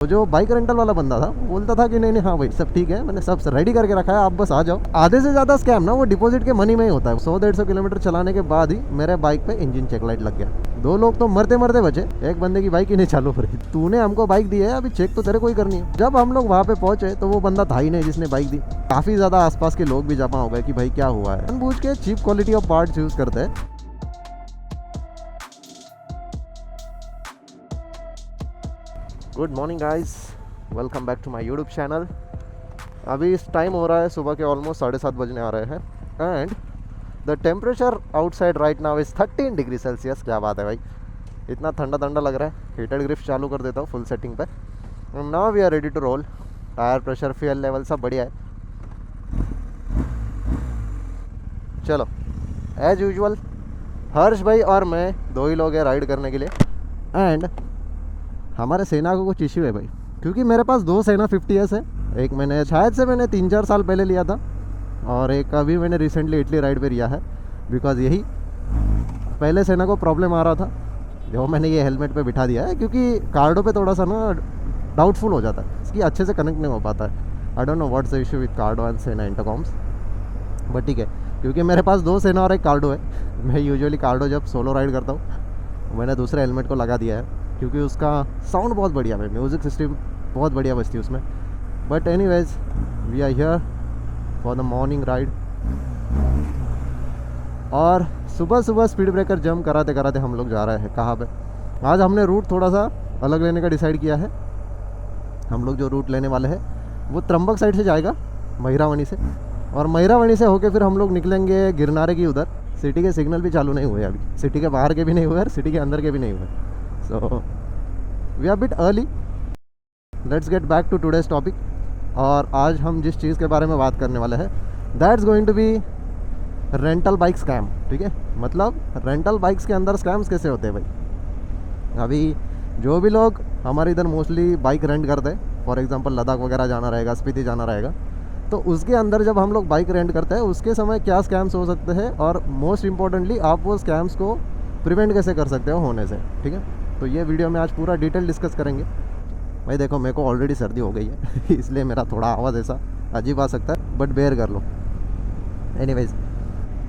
तो जो bike rental वाला बंदा था वो बोलता था कि नहीं नहीं हाँ भाई सब ठीक है, मैंने सब रेडी करके रखा है, आप बस आ जाओ। आधे से ज़्यादा स्कैम ना वो डिपॉजिट के मनी में ही होता है। 100-150 किलोमीटर चलाने के बाद ही मेरे बाइक पे इंजन चेक लाइट लग गया। 2 लोग तो मरते मरते बचे, एक बंदे की बाइक ही नहीं चालू हो रही। तूने हमको बाइक दी है, अभी चेक तो तेरे को ही करनी है। जब हम लोग वहाँ पे पहुंचे तो वो बंदा था ही नहीं जिसने बाइक दी। काफ़ी ज़्यादा आसपास के लोग भी जमा हो गए कि भाई क्या हुआ है। जानबूझ के cheap quality of parts use करते हैं। Good morning guys, welcome back to my YouTube channel. अभी इस टाइम हो रहा है सुबह के ऑलमोस्ट 7:30 बजने आ रहे हैं and the temperature outside right now is 13 degree Celsius. क्या बात है भाई, इतना ठंडा ठंडा लग रहा है। हीटेड ग्रिप चालू कर देता हूँ फुल सेटिंग पे। Now we are ready to roll. Tyre pressure, fuel level सब बढ़िया है। चलो एज यूजुअल हर्ष भाई और मैं 2 ही लोग हैं राइड करने के लिए। एंड हमारे सेना को कुछ इश्यू है भाई, क्योंकि मेरे पास 2 सेना 50S है। एक मैंने शायद से 3-4 साल पहले लिया था और एक अभी मैंने रिसेंटली इटली राइड पे लिया है। बिकॉज़ यही पहले सेना को प्रॉब्लम आ रहा था जो मैंने ये हेलमेट पे बिठा दिया है, क्योंकि कार्डो पे थोड़ा सा ना डाउटफुल हो जाता है, इसकी अच्छे से कनेक्ट नहीं हो पाता है। I don't know what's the issue with कार्डो एंड सेना इंटरकॉम्स, बट ठीक है क्योंकि मेरे पास 2 सेना और एक कार्डो है। मैं यूजुअली कार्डो जब सोलो राइड करता हूँ मैंने दूसरे हेलमेट को लगा दिया है क्योंकि उसका साउंड बहुत बढ़िया है, म्यूज़िक सिस्टम बहुत बढ़िया बजती है उसमें। But anyways we are here for the morning ride. और सुबह सुबह स्पीड ब्रेकर जंप कराते कराते हम लोग जा रहे हैं कहाँ पे। आज हमने रूट थोड़ा सा अलग लेने का डिसाइड किया है। हम लोग जो रूट लेने वाले हैं वो त्रंबक साइड से जाएगा, महिरावनी से, और महिरावनी से होके फिर हम लोग निकलेंगे गिरनारे की उधर। सिटी के सिग्नल भी चालू नहीं हुए अभी, सिटी के बाहर के भी नहीं हुए और सिटी के अंदर के भी नहीं हुए। So we are bit early. Let's get back to today's topic. और आज हम जिस चीज़ के बारे में बात करने वाले हैं that's going to be rental bike scam. ठीक है, मतलब रेंटल बाइक्स के अंदर स्कैम्स कैसे होते हैं भाई। अभी जो भी लोग हमारे इधर मोस्टली बाइक रेंट करते हैं, फॉर एग्जांपल लद्दाख वगैरह जाना रहेगा, स्पीति जाना रहेगा, तो उसके अंदर जब हम लोग बाइक रेंट करते हैं उसके समय क्या स्कैम्स हो सकते हैं और मोस्ट इम्पॉर्टेंटली आप वो स्कैम्स को प्रिवेंट कैसे कर सकते हो होने से। ठीक है, तो ये वीडियो में आज पूरा डिटेल डिस्कस करेंगे। भाई देखो मेरे को ऑलरेडी सर्दी हो गई है इसलिए मेरा थोड़ा आवाज़ ऐसा अजीब आ सकता है, बट बेयर कर लो। एनीवेज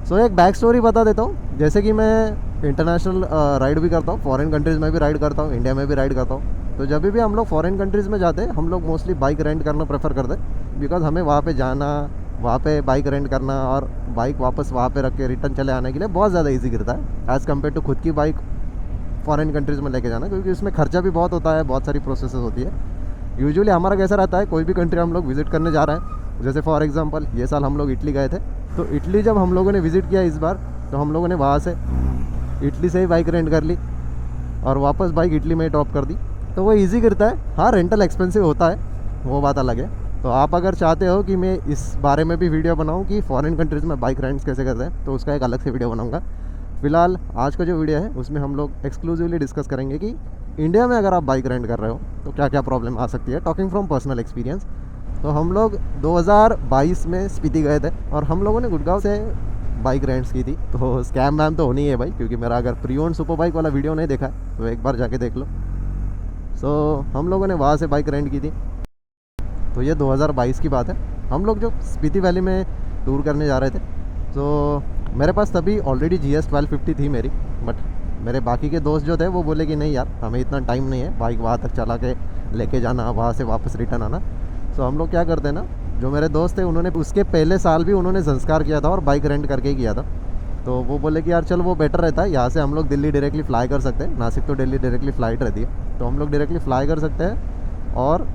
सो एक बैक स्टोरी बता देता हूँ। जैसे कि मैं इंटरनेशनल राइड भी करता हूँ, फॉरेन कंट्रीज़ में भी राइड करता हूँ, इंडिया में भी राइड करता हूँ। तो जब भी हम लोग फॉरेन कंट्रीज़ में जाते हैं हम लोग मोस्टली बाइक रेंट करना प्रेफर करते हैं, बिकॉज हमें वहाँ पे जाना, वहाँ पे बाइक रेंट करना और बाइक वापस वहाँ पे रख के रिटर्न चले आने के लिए बहुत ज़्यादा ईजी गिरता है एज़ कम्पेयर टू खुद की बाइक फॉरेन कंट्रीज़ में लेके जाना, क्योंकि उसमें खर्चा भी बहुत होता है, बहुत सारी प्रोसेस होती है। यूजुअली हमारा कैसा रहता है, कोई भी कंट्री हम लोग विज़िट करने जा रहे हैं, जैसे फॉर एग्जांपल ये साल हम लोग इटली गए थे, तो इटली जब हम लोगों ने विज़िट किया इस बार, तो हम लोगों ने वहाँ से इटली से ही बाइक रेंट कर ली और वापस बाइक इटली में ही ड्रॉप कर दी, तो वो ईजी गिरता है। हाँ रेंटल एक्सपेंसिव होता है, वो बात अलग है। तो आप अगर चाहते हो कि मैं इस बारे में भी वीडियो बनाऊँ कि फ़ॉरेन कंट्रीज़ में बाइक रेंट्स कैसे करते हैं, तो उसका एक अलग से वीडियो बनाऊँगा। फ़िलहाल आज का जो वीडियो है उसमें हम लोग एक्सक्लूसिवली डिस्कस करेंगे कि इंडिया में अगर आप बाइक रेंट कर रहे हो तो क्या क्या प्रॉब्लम आ सकती है, टॉकिंग फ्रॉम पर्सनल एक्सपीरियंस। तो हम लोग 2022 में स्पीति गए थे और हम लोगों ने गुड़गांव से बाइक रेंट्स की थी। तो स्कैम वैम तो होनी है भाई, क्योंकि मेरा अगर प्री ओन्ड सुपर बाइक वाला वीडियो नहीं देखा है तो एक बार जाके देख लो। सो हम लोगों ने वहाँ से बाइक रेंट की थी। तो ये 2022 की बात है। हम लोग जो स्पीति वैली में टूर करने जा रहे थे, तो मेरे पास तभी ऑलरेडी GS 1250 थी मेरी, बट मेरे बाकी के दोस्त जो थे वो बोले कि नहीं यार हमें इतना टाइम नहीं है बाइक वहाँ तक चला के लेके जाना, वहाँ से वापस रिटर्न आना। सो हम लोग क्या करते हैं ना, जो मेरे दोस्त थे उन्होंने उसके पहले साल भी उन्होंने संस्कार किया था और बाइक रेंट करके ही किया था। तो वो बोले कि यार चल वो बेटर रहता है, यहाँ से हम लोग दिल्ली डायरेक्टली फ़्लाई कर सकते हैं, नासिक तो दिल्ली डायरेक्टली फ़्लाइट रहती है, तो हम लोग डायरेक्टली फ़्लाई कर सकते हैं और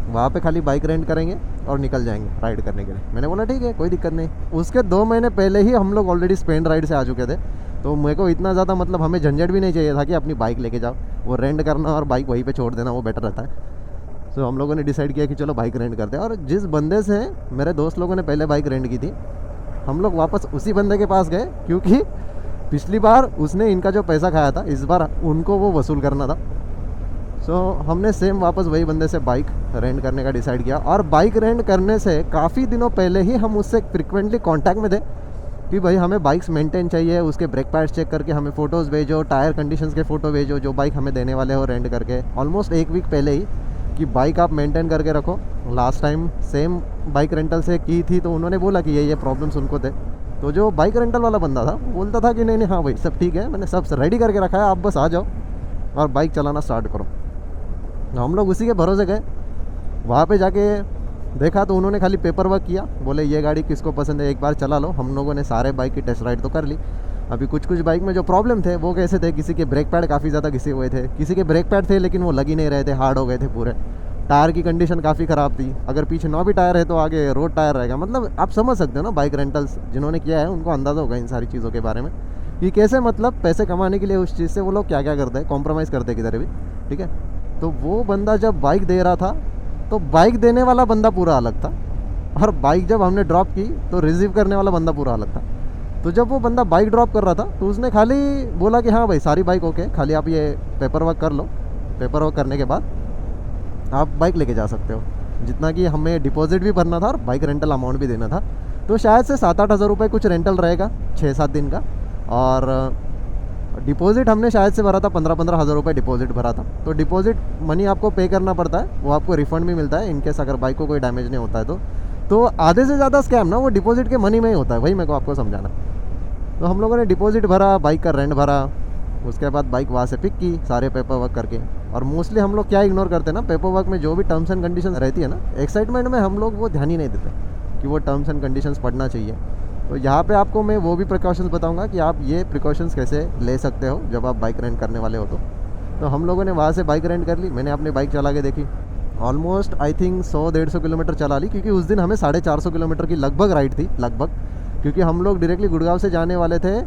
वहाँ पे खाली बाइक रेंट करेंगे और निकल जाएंगे राइड करने के लिए। मैंने बोला ठीक है कोई दिक्कत नहीं। उसके 2 महीने पहले ही हम लोग ऑलरेडी स्पेन राइड से आ चुके थे, तो मेरे को इतना ज़्यादा मतलब हमें झंझट भी नहीं चाहिए था कि अपनी बाइक लेके जाओ, वो रेंट करना और बाइक वहीं पे छोड़ देना वो बेटर रहता है। तो हम लोगों ने डिसाइड किया कि चलो बाइक रेंट करते हैं। और जिस बंदे से मेरे दोस्त लोगों ने पहले बाइक रेंट की थी हम लोग वापस उसी बंदे के पास गए, क्योंकि पिछली बार उसने इनका जो पैसा खाया था इस बार उनको वो वसूल करना था। सो हमने सेम वापस वही बंदे से बाइक रेंट करने का डिसाइड किया। और बाइक रेंट करने से काफ़ी दिनों पहले ही हम उससे फ्रिक्वेंटली कांटेक्ट में थे कि भाई हमें बाइक्स मेंटेन चाहिए, उसके ब्रेक पैड्स चेक करके हमें फ़ोटोज़ भेजो, टायर कंडीशंस के फ़ोटो भेजो जो बाइक हमें देने वाले हो रेंट करके। ऑलमोस्ट 1 वीक पहले ही कि बाइक आप मेंटेन करके रखो। Last time same bike rental से की थी तो उन्होंने बोला कि ये प्रॉब्लम्स उनको थे। तो जो बाइक रेंटल वाला बंदा था वो बोलता था कि नहीं नहीं हाँ भाई सब ठीक है, मैंने सब रेडी करके रखा है, आप बस आ जाओ और बाइक चलाना स्टार्ट करो। हम लोग उसी के भरोसे गए। वहाँ पे जाके देखा तो उन्होंने खाली पेपर वर्क किया, बोले ये गाड़ी किसको पसंद है एक बार चला लो। हम लोगों ने सारे बाइक की टेस्ट राइड तो कर ली। अभी कुछ कुछ बाइक में जो प्रॉब्लम थे वो कैसे थे, किसी के ब्रेक पैड काफ़ी ज़्यादा घिसे हुए थे, किसी के ब्रेक पैड थे लेकिन वो लग ही नहीं रहे थे, हार्ड हो गए थे पूरे। टायर की कंडीशन काफ़ी ख़राब थी, अगर पीछे 9 भी टायर है तो आगे रोड टायर रहेगा। मतलब आप समझ सकते हो ना, बाइक रेंटल्स जिन्होंने किया है उनको अंदाज़ा होगा इन सारी चीज़ों के बारे में कि कैसे मतलब पैसे कमाने के लिए उस चीज़ से वो लोग क्या क्या करते हैं, कॉम्प्रोमाइज़ करते हैं किधर भी। ठीक है, तो वो बंदा जब बाइक दे रहा था तो बाइक देने वाला बंदा पूरा अलग था, और बाइक जब हमने ड्रॉप की तो रिसीव करने वाला बंदा पूरा अलग था। तो जब वो बंदा बाइक ड्रॉप कर रहा था तो उसने खाली बोला कि हाँ भाई सारी बाइक ओके, खाली आप ये पेपर वर्क कर लो, पेपर वर्क करने के बाद आप बाइक लेके जा सकते हो। जितना कि हमें डिपॉजिट भी भरना था और बाइक रेंटल अमाउंट भी देना था, तो शायद से 7-8 हज़ार रुपये कुछ रेंटल रहेगा 6-7 दिन का, और डिपॉजिट हमने शायद से भरा था 15-15 हज़ार रुपये डिपॉजिट भरा था। तो डिपॉजिट मनी आपको पे करना पड़ता है, वो आपको रिफंड भी मिलता है इनकेस अगर बाइक को कोई डैमेज नहीं होता है तो आधे से ज़्यादा स्कैम ना वो डिपॉजिट के मनी में ही होता है, वही मेरे को आपको समझाना। तो हम लोगों ने डिपॉजिट भरा, बाइक का रेंट भरा, उसके बाद बाइक वहाँ से पिक की सारे पेपर वर्क करके। और मोस्टली हम लोग क्या इग्नोर करते हैं ना, पेपर वर्क में जो भी टर्म्स एंड कंडीशन रहती है ना, एक्साइटमेंट में हम लोग वो ध्यान ही नहीं देते कि वो टर्म्स एंड कंडीशंस पढ़ना चाहिए। तो यहाँ पे आपको मैं वो भी प्रिकॉशंस बताऊँगा कि आप ये प्रिकॉशंस कैसे ले सकते हो जब आप बाइक रेंट करने वाले हो। तो हम लोगों ने वहाँ से बाइक रेंट कर ली, मैंने अपनी बाइक चला के देखी, ऑलमोस्ट आई थिंक 100-150 किलोमीटर चला ली, क्योंकि उस दिन हमें 450 किलोमीटर की लगभग राइड थी, लगभग, क्योंकि हम लोग डायरेक्टली गुड़गांव से जाने वाले थे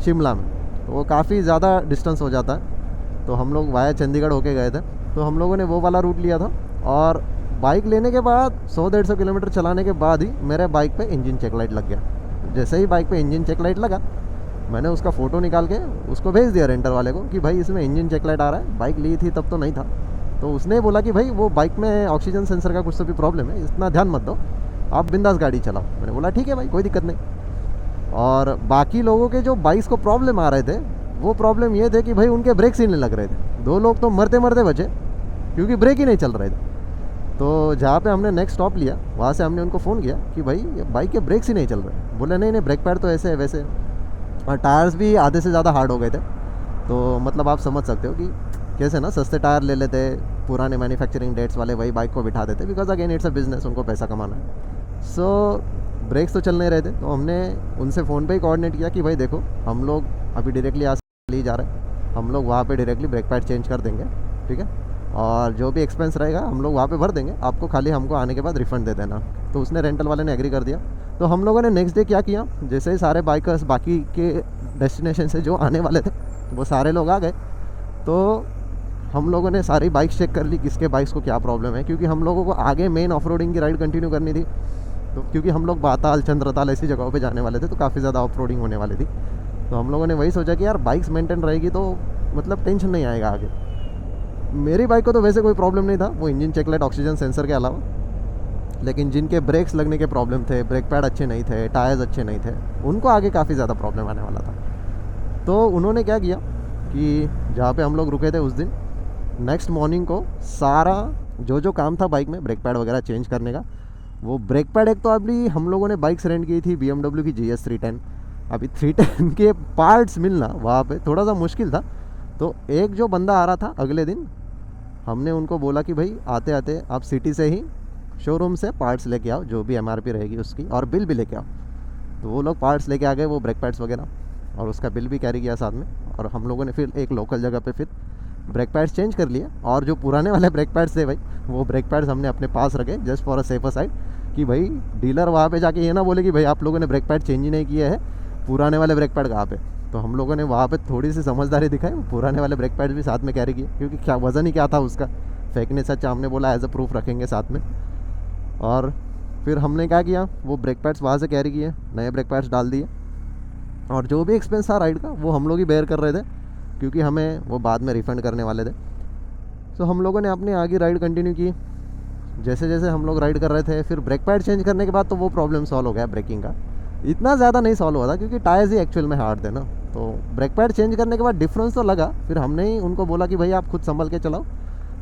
शिमला में, तो वो काफ़ी ज़्यादा डिस्टेंस हो जाता है। तो हम लोग वाया चंडीगढ़ होके गए थे, तो हम लोगों ने वो वाला रूट लिया था। और बाइक लेने के बाद 100-150 किलोमीटर चलाने के बाद ही मेरे बाइक पे इंजन चेक लाइट लग गया। जैसे ही बाइक पे इंजन चेक लाइट लगा, मैंने उसका फ़ोटो निकाल के उसको भेज दिया रेंटर वाले को कि भाई इसमें इंजन चेक लाइट आ रहा है, बाइक ली थी तब तो नहीं था। तो उसने बोला कि भाई वो बाइक में ऑक्सीजन सेंसर का कुछ तो भी प्रॉब्लम है, इतना ध्यान मत दो, आप बिंदास गाड़ी चलाओ। मैंने बोला ठीक है भाई कोई दिक्कत नहीं। और बाकी लोगों के जो बाइक्स को प्रॉब्लम आ रहे थे वो प्रॉब्लम ये थे कि भाई उनके ब्रेक्स ही नहीं लग रहे थे। 2 लोग तो मरते मरते बचे क्योंकि ब्रेक ही नहीं चल रहे थे। तो जहाँ पे हमने नेक्स्ट स्टॉप लिया वहाँ से हमने उनको फ़ोन किया कि भाई ये बाइक के ब्रेक्स ही नहीं चल रहे। बोले नहीं नहीं ब्रेक पैड तो ऐसे है वैसे, और टायर्स भी आधे से ज़्यादा हार्ड हो गए थे। तो मतलब आप समझ सकते हो कि कैसे ना सस्ते टायर ले लेते, पुराने मैन्युफैक्चरिंग डेट्स वाले वही बाइक को बिठा देते, because again it's a business, उनको पैसा कमाना है। सो ब्रेक्स तो चल नहीं रहे थे, तो हमने उनसे फ़ोन पे ही कोऑर्डिनेट किया कि भाई देखो हम लोग अभी डायरेक्टली आज ले जा रहे हैं, हम लोग वहाँ पे डायरेक्टली ब्रेक पैड चेंज कर देंगे, ठीक है, और जो भी एक्सपेंस रहेगा हम लोग वहाँ पे भर देंगे, आपको खाली हमको आने के बाद रिफ़ंड दे देना। तो उसने रेंटल वाले ने एग्री कर दिया। तो हम लोगों ने नेक्स्ट डे क्या किया, जैसे ही सारे बाइकर्स बाकी के डेस्टिनेशन से जो आने वाले थे वो सारे लोग आ गए, तो हम लोगों ने सारी बाइक्स चेक कर ली किसके बाइक्स को क्या प्रॉब्लम है, क्योंकि हम लोगों को आगे मेन ऑफ रोडिंग की राइड कंटिन्यू करनी थी। तो क्योंकि हम लोग बाताल, चंद्रताल ऐसी जगहों पे जाने वाले थे, तो काफ़ी ज़्यादा ऑफ रोडिंग होने वाली थी। तो हम लोगों ने वही सोचा कि यार बाइक्स मेंटेन रहेगी तो मतलब टेंशन नहीं आएगा आगे। मेरी बाइक को तो वैसे कोई प्रॉब्लम नहीं था, वो engine check light, oxygen sensor के अलावा, लेकिन जिनके ब्रेक्स लगने के प्रॉब्लम थे, ब्रेक पैड अच्छे नहीं थे, टायर्स अच्छे नहीं थे, उनको आगे काफ़ी ज़्यादा प्रॉब्लम आने वाला था। तो उन्होंने क्या किया कि जहाँ पे हम लोग रुके थे उस दिन, नेक्स्ट मॉर्निंग को सारा जो काम था बाइक में, ब्रेक पैड वगैरह चेंज करने का, वो ब्रेक पैड एक तो अभी हम लोगों ने बाइक्स रेंट की थी BMW की GS 310। अभी 310 के पार्ट्स मिलना वहाँ पे थोड़ा सा मुश्किल था। तो एक जो बंदा आ रहा था अगले दिन, हमने उनको बोला कि भाई आते आते आप सिटी से ही शोरूम से पार्ट्स लेके आओ, जो भी MRP रहेगी उसकी, और बिल भी लेके आओ। तो वो लोग पार्ट्स लेके आ गए, वो ब्रेक पैड्स वगैरह, और उसका बिल भी कैरी किया साथ में। और हम लोगों ने फिर एक लोकल जगह पे फिर ब्रेक पैड्स चेंज कर लिए, और जो पुराने वाले ब्रेक पैड्स थे भाई, वो ब्रेक पैड्स हमने अपने पास रखे just for a safer side, कि भाई डीलर वहाँ पे जाके ये ना बोले कि भाई आप लोगों ने ब्रेक पैड चेंज ही नहीं किए हैं, पुराने वाले ब्रेक पैड कहाँ पे। तो हम लोगों ने वहाँ पे थोड़ी सी समझदारी दिखाई, पुराने वाले ब्रेक पैड भी साथ में कैरी किए, क्योंकि क्या वज़न ही क्या था उसका, फेंकने से अच्छा हमने बोला एज अ प्रूफ रखेंगे साथ में। और फिर हमने क्या किया, वो ब्रेक पैड्स वहाँ से कैरी किए, नए ब्रेक पैड्स डाल दिए, और जो भी एक्सपेंस था राइड का वो हम लोग ही बेयर कर रहे थे, क्योंकि हमें वो बाद में रिफ़ंड करने वाले थे। तो हम लोगों ने अपनी आगे राइड कंटिन्यू की। जैसे जैसे हम लोग राइड कर रहे थे, फिर ब्रेक पैड चेंज करने के बाद तो वो प्रॉब्लम सॉल्व हो गया ब्रेकिंग का। इतना ज़्यादा नहीं सॉल्व हुआ था क्योंकि टायर्स ही एक्चुअल में हार्ड थे ना। तो ब्रेक पैड चेंज करने के बाद डिफरेंस तो लगा, फिर हमने ही उनको बोला कि भाई आप खुद संभल के चलाओ,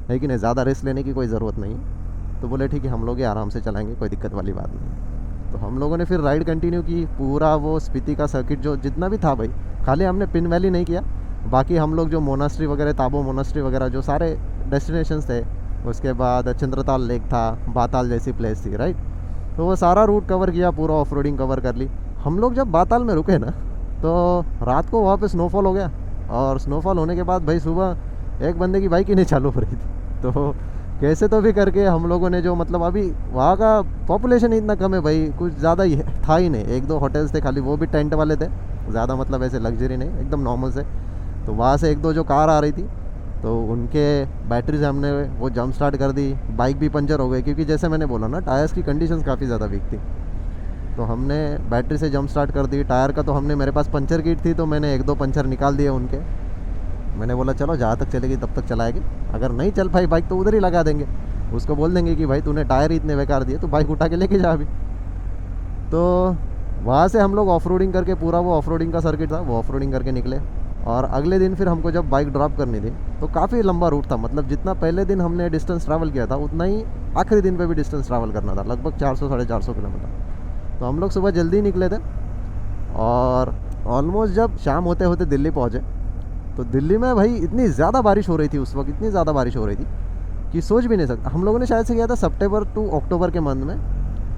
है कि नहीं, ज़्यादा रिस्क लेने की कोई ज़रूरत नहीं है। तो बोले ठीक है हम लोग ही आराम से चलाएंगे, कोई दिक्कत वाली बात नहीं। तो हम लोगों ने फिर राइड कंटिन्यू की, पूरा वो स्पीति का सर्किट जो जितना भी था भाई, खाली हमने पिन वैली नहीं किया, बाकी हम लोग जो मोनास्ट्री वगैरह, ताबो मोनास्ट्री वगैरह जो सारे डेस्टिनेशंस थे, उसके बाद चंद्रताल लेक था, बाताल जैसी प्लेस थी, राइट। तो वो सारा रूट कवर किया, पूरा ऑफ रोडिंग कवर कर ली। हम लोग जब बाताल में रुके ना, तो रात को वहाँ पे स्नोफॉल हो गया, और स्नोफॉल होने के बाद भाई सुबह एक बंदे की बाइक ही नहीं चालू हो रही थी। तो कैसे तो भी करके हम लोगों ने जो, मतलब अभी वहाँ का पॉपुलेशन इतना कम है भाई, कुछ ज़्यादा ही था ही नहीं, 1-2 होटल्स थे खाली, वो भी टेंट वाले थे, ज़्यादा मतलब ऐसे लग्जरी नहीं, एकदम नॉर्मल से। तो वहाँ से 1-2 जो कार आ रही थी, तो उनके बैटरी से हमने वो जंप स्टार्ट कर दी। बाइक भी पंचर हो गई, क्योंकि जैसे मैंने बोला ना, टायर्स की कंडीशंस काफ़ी ज़्यादा वीक थी। तो हमने बैटरी से जंप स्टार्ट कर दी। टायर का तो हमने, मेरे पास पंचर किट थी, तो मैंने 1-2 पंचर निकाल दिए उनके। मैंने बोला चलो जहाँ तक चलेगी तब तक चलाएगी, अगर नहीं चल पाई बाइक तो उधर ही लगा देंगे, उसको बोल देंगे कि भाई तूने टायर ही इतने बेकार दिए, तो बाइक उठा के लेके जा अभी। तो वहाँ से हम लोग ऑफ रोडिंग करके, पूरा वो ऑफ रोडिंग का सर्किट था, वो ऑफ रोडिंग करके निकले। और अगले दिन फिर हमको जब बाइक ड्रॉप करनी थी, तो काफ़ी लंबा रूट था, मतलब जितना पहले दिन हमने डिस्टेंस ट्रैवल किया था, उतना ही आखिरी दिन पे भी डिस्टेंस ट्रैवल करना था, लगभग 400-450 किलोमीटर। तो हम लोग सुबह जल्दी निकले थे, और ऑलमोस्ट जब शाम होते होते दिल्ली पहुँचे, तो दिल्ली में भाई इतनी ज़्यादा बारिश हो रही थी उस वक्त, इतनी ज़्यादा बारिश हो रही थी कि सोच भी नहीं सकता। हम लोगों ने शायद से किया था सितंबर टू अक्टूबर के मंथ में,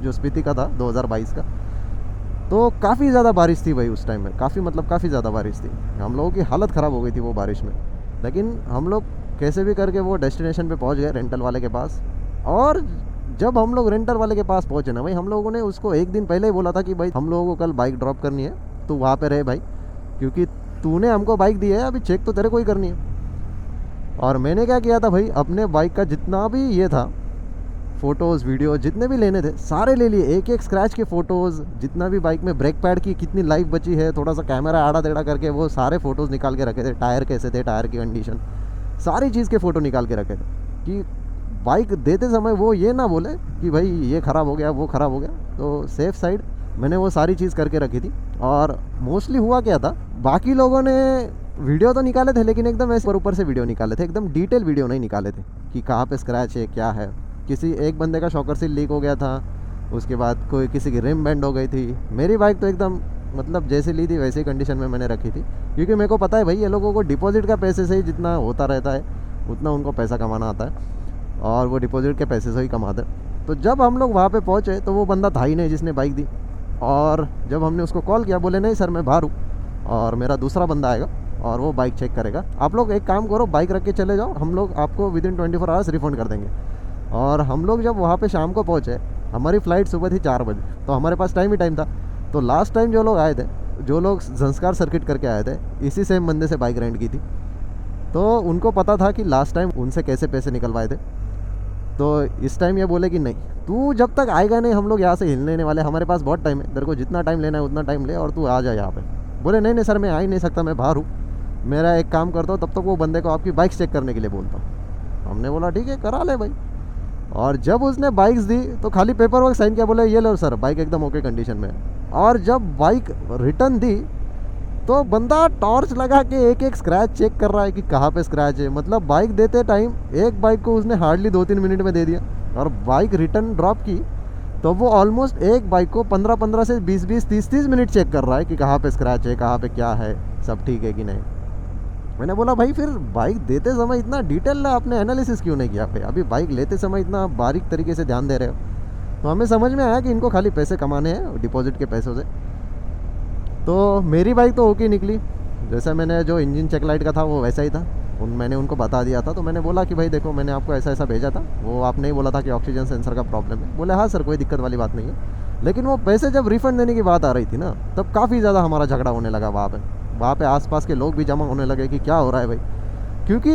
जो स्पीति का था 2022 का। तो काफ़ी ज़्यादा बारिश थी भाई उस टाइम में, काफ़ी ज़्यादा बारिश थी, हम लोगों की हालत ख़राब हो गई थी वो बारिश में। लेकिन हम लोग कैसे भी करके वो डेस्टिनेशन पे पहुंच गए, रेंटल वाले के पास। और जब हम लोग रेंटल वाले के पास पहुंचे ना भाई, हम लोगों ने उसको एक दिन पहले ही बोला था कि भाई हम लोगों को कल बाइक ड्रॉप करनी है, तो वहाँ पे रहे भाई, क्योंकि तूने हमको बाइक दी है, अभी चेक तो तेरे को ही करनी है। और मैंने क्या किया था भाई, अपने बाइक का जितना भी ये था, फ़ोटोज़ वीडियो जितने भी लेने थे सारे ले लिए, एक एक स्क्रैच के फ़ोटोज़, जितना भी बाइक में ब्रेक पैड की कितनी लाइफ बची है, थोड़ा सा कैमरा आड़ा टेढ़ा करके वो सारे फ़ोटोज़ निकाल के रखे थे, टायर कैसे थे, टायर की कंडीशन, सारी चीज़ के फ़ोटो निकाल के रखे थे, कि बाइक देते समय वो ये ना बोले कि भाई ये ख़राब हो गया, वो ख़राब हो गया। तो सेफ़ साइड मैंने वो सारी चीज़ करके रखी थी। और मोस्टली हुआ क्या था, बाकी लोगों ने वीडियो तो निकाले थे, लेकिन एकदम ऐसे ऊपर से वीडियो निकाले थे, एकदम डिटेल वीडियो नहीं निकाले थे कि कहाँ पे स्क्रैच है, क्या है। किसी एक बंदे का शॉकर सील लीक हो गया था, उसके बाद कोई किसी की रिम बेंड हो गई थी। मेरी बाइक तो एकदम मतलब जैसे ली थी वैसे ही कंडीशन में मैंने रखी थी, क्योंकि मेरे को पता है भाई ये लोगों को डिपॉजिट का पैसे से ही जितना होता रहता है उतना उनको पैसा कमाना आता है, और वो डिपॉजिट के पैसे से ही कमाते। तो जब हम लोग वहाँ पे पहुँचे तो वो बंदा था ही नहीं जिसने बाइक दी, और जब हमने उसको कॉल किया, बोले नहीं सर मैं बाहर हूँ और मेरा दूसरा बंदा आएगा और वो बाइक चेक करेगा, आप लोग एक काम करो बाइक रख के चले जाओ, हम लोग आपको विदिन 24 आवर्स रिफंड कर देंगे। और हम लोग जब वहाँ पे शाम को पहुँचे, हमारी फ़्लाइट सुबह थी 4 बजे, तो हमारे पास टाइम ही टाइम था। तो लास्ट टाइम जो लोग आए थे, जो लोग संस्कार सर्किट करके आए थे, इसी सेम बंदे से बाइक रेंट की थी, तो उनको पता था कि लास्ट टाइम उनसे कैसे पैसे निकलवाए थे। तो इस टाइम ये बोले कि नहीं, तू जब तक आएगा नहीं हम लोग यहाँ से हिलने नहीं वाले, हमारे पास बहुत टाइम है, तेरे को जितना टाइम लेना है उतना टाइम ले और तू आ जा यहाँ पे। बोले नहीं नहीं सर मैं आ ही नहीं सकता, मैं बाहर हूँ, मेरा एक काम करता हूँ, तब तक वो बंदे को आपकी बाइक चेक करने के लिए बोलता हूँ। हमने बोला ठीक है करा ले भाई। और जब उसने बाइक्स दी तो खाली पेपर वर्क साइन किया, बोले ये लो सर बाइक एकदम ओके कंडीशन में। और जब बाइक रिटर्न दी तो बंदा टॉर्च लगा के एक एक स्क्रैच चेक कर रहा है कि कहाँ पे स्क्रैच है। मतलब बाइक देते टाइम एक बाइक को उसने हार्डली 2-3 मिनट में दे दिया, और बाइक रिटर्न ड्रॉप की तो वो ऑलमोस्ट एक बाइक को 15-15 से 20-20, 30-30 मिनट चेक कर रहा है कि कहाँ पे स्क्रैच है, कहाँ पे क्या है, सब ठीक है कि नहीं। मैंने बोला भाई फिर बाइक देते समय इतना डिटेल आपने एनालिसिस क्यों नहीं किया पे, अभी बाइक लेते समय इतना बारीक तरीके से ध्यान दे रहे हो। तो हमें समझ में आया कि इनको खाली पैसे कमाने हैं डिपॉजिट के पैसों से। तो मेरी बाइक तो ओके निकली, जैसा मैंने जो इंजन चेक लाइट का था वो वैसा ही था, मैंने उनको बता दिया था। तो मैंने बोला कि भाई देखो मैंने आपको ऐसा ऐसा भेजा था, वो आपने ही बोला था कि ऑक्सीजन सेंसर का प्रॉब्लम है। बोले हाँ सर कोई दिक्कत वाली बात नहीं है। लेकिन वो पैसे जब रिफ़ंड देने की बात आ रही थी ना, तब काफ़ी ज़्यादा हमारा झगड़ा होने लगा वहाँ पे आसपास के लोग भी जमा होने लगे कि क्या हो रहा है भाई, क्योंकि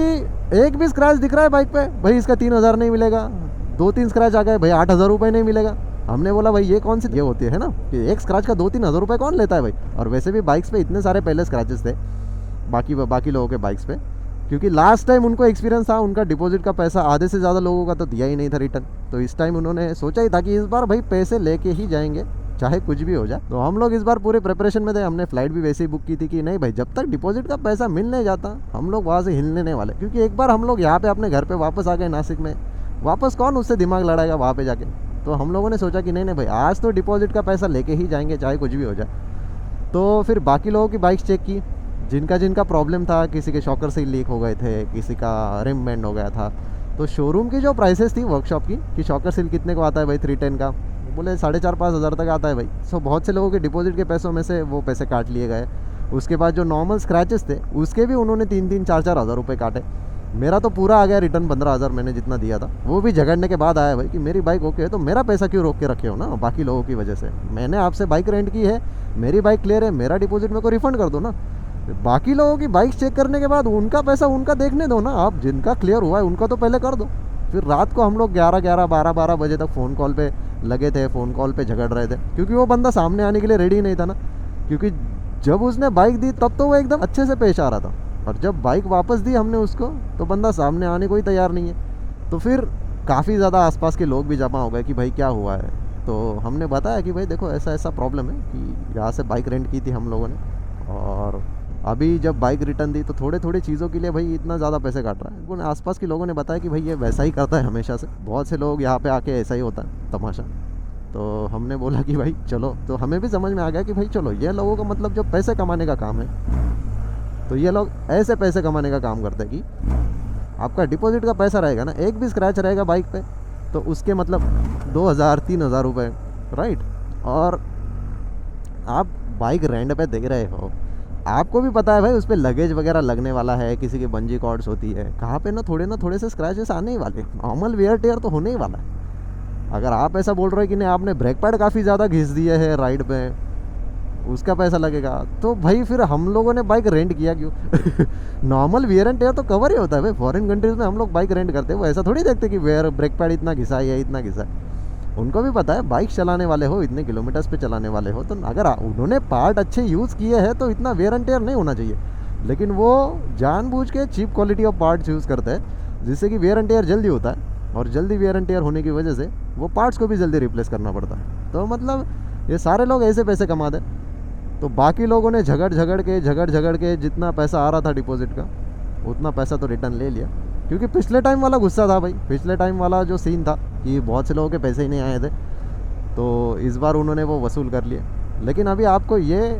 एक भी स्क्रैच दिख रहा है बाइक पे, भाई इसका 3000 नहीं मिलेगा, 2-3 स्क्रैच आ गए भाई 8000 रुपये नहीं मिलेगा। हमने बोला भाई ये कौन सी ये होती है ना कि एक स्क्रैच का 2-3 हज़ार रुपये कौन लेता है भाई। और वैसे भी बाइक्स पे इतने सारे पहले स्क्रैचेस थे बाकी लोगों के बाइक्स पे, क्योंकि लास्ट टाइम उनको एक्सपीरियंस था, उनका डिपॉजिट का पैसा आधे से ज़्यादा लोगों का तो दिया ही नहीं था रिटर्न। तो इस टाइम उन्होंने सोचा ही था कि इस बार भाई पैसे लेके ही जाएंगे, चाहे कुछ भी हो जाए। तो हम लोग इस बार पूरे प्रिपरेशन में थे, हमने फ़्लाइट भी वैसे ही बुक की थी कि नहीं भाई जब तक डिपॉजिट का पैसा मिल नहीं जाता हम लोग वहाँ से हिलने नहीं वाले। क्योंकि एक बार हम लोग यहाँ पे अपने घर पे वापस आ गए नासिक में, वापस कौन उससे दिमाग लड़ाएगा वहाँ पे जाके। तो हम लोगों ने सोचा कि नहीं नहीं भाई आज तो डिपॉजिट का पैसा लेके ही जाएंगे चाहे कुछ भी हो जाए। तो फिर बाकी लोगों की बाइक्स चेक की, जिनका जिनका प्रॉब्लम था, किसी के शॉकर से लीक हो गए थे, किसी का रिम बेंड हो गया था। तो शोरूम की जो प्राइसेस थी वर्कशॉप की कि शॉकर सील कितने को आता है भाई 310 का, बोले 4,500-5 हज़ार तक आता है भाई। सो बहुत से लोगों के डिपॉजिट के पैसों में से वो पैसे काट लिए गए। उसके बाद जो नॉर्मल स्क्रैचेस थे उसके भी उन्होंने 3-4 हज़ार रुपये काटे। मेरा तो पूरा आ गया रिटर्न 15,000 मैंने जितना दिया था, वो भी झगड़ने के बाद आया भाई कि मेरी बाइक ओके है तो मेरा पैसा क्यों रोक के रखे हो ना बाकी लोगों की वजह से। मैंने आपसे बाइक रेंट की है, मेरी बाइक क्लियर है, मेरा डिपॉजिट मेरे को रिफंड कर दो ना। बाकी लोगों की बाइक चेक करने के बाद उनका पैसा उनका देखने दो ना, आप जिनका क्लियर हुआ है उनका तो पहले कर दो। फिर रात को हम लोग 11-12 बजे तक फ़ोन कॉल पे लगे थे, फ़ोन कॉल पे झगड़ रहे थे क्योंकि वो बंदा सामने आने के लिए रेडी नहीं था ना। क्योंकि जब उसने बाइक दी तब तो वो एकदम अच्छे से पेश आ रहा था, और जब बाइक वापस दी हमने उसको तो बंदा सामने आने को ही तैयार नहीं है। तो फिर काफ़ी ज़्यादा आसपास के लोग भी जमा हो गए कि भाई क्या हुआ है। तो हमने बताया कि भाई देखो ऐसा ऐसा प्रॉब्लम है कि यहाँ से बाइक रेंट की थी हम लोगों ने, और अभी जब बाइक रिटर्न दी तो थोड़े थोड़े चीज़ों के लिए भाई इतना ज़्यादा पैसे काट रहा है। उन्होंने आसपास के लोगों ने बताया कि भाई ये वैसा ही करता है हमेशा से, बहुत से लोग यहाँ पे आके ऐसा ही होता है तमाशा। तो हमने बोला कि भाई चलो, तो हमें भी समझ में आ गया कि भाई चलो ये लोगों का मतलब जो पैसे कमाने का काम है, तो ये लोग ऐसे पैसे कमाने का काम करते हैं कि आपका डिपॉजिट का पैसा रहेगा ना, एक भी स्क्रैच रहेगा बाइक पे तो उसके मतलब 2,000-3,000 रुपये, राइट। और आप बाइक रेंट पे दे रहे हो, आपको भी पता है भाई उस पर लगेज वगैरह लगने वाला है, किसी की बंजी कॉर्ड्स होती है, कहाँ पे ना थोड़े से स्क्रैचेस आने ही वाले, नॉर्मल वेयर टेयर तो होने ही वाला है। अगर आप ऐसा बोल रहे हो कि नहीं आपने ब्रेक पैड काफ़ी ज़्यादा घिस दिए है राइड पे, उसका पैसा लगेगा, तो भाई फिर हम लोगों ने बाइक रेंट किया क्यों? नॉर्मल वेयर एंड टेयर तो कवर ही होता है भाई। फॉरेन कंट्रीज़ में हम लोग बाइक रेंट करते हैं, वो ऐसा थोड़ी देखते कि वेयर ब्रेक पैड इतना घिसा है या इतना घिसा है। उनको भी पता है बाइक चलाने वाले हो, इतने किलोमीटर्स पे चलाने वाले हो, तो अगर उन्होंने पार्ट अच्छे यूज़ किए हैं तो इतना वेयर एंड टेयर नहीं होना चाहिए। लेकिन वो जानबूझ के cheap quality of parts use करते हैं जिससे कि वेयर एंड टेयर जल्दी होता है, और जल्दी वेयर एंड टेयर होने की वजह से वो पार्ट्स को भी जल्दी रिप्लेस करना पड़ता है। तो मतलब ये सारे लोग ऐसे पैसे कमा दें। तो बाकी लोगों ने झगड़ के जितना पैसा आ रहा था डिपॉजिट का उतना पैसा तो रिटर्न ले लिया। क्योंकि पिछले टाइम वाला गुस्सा था भाई, पिछले टाइम वाला जो सीन था कि बहुत से लोगों के पैसे ही नहीं आए थे, तो इस बार उन्होंने वो वसूल कर लिए। लेकिन अभी आपको ये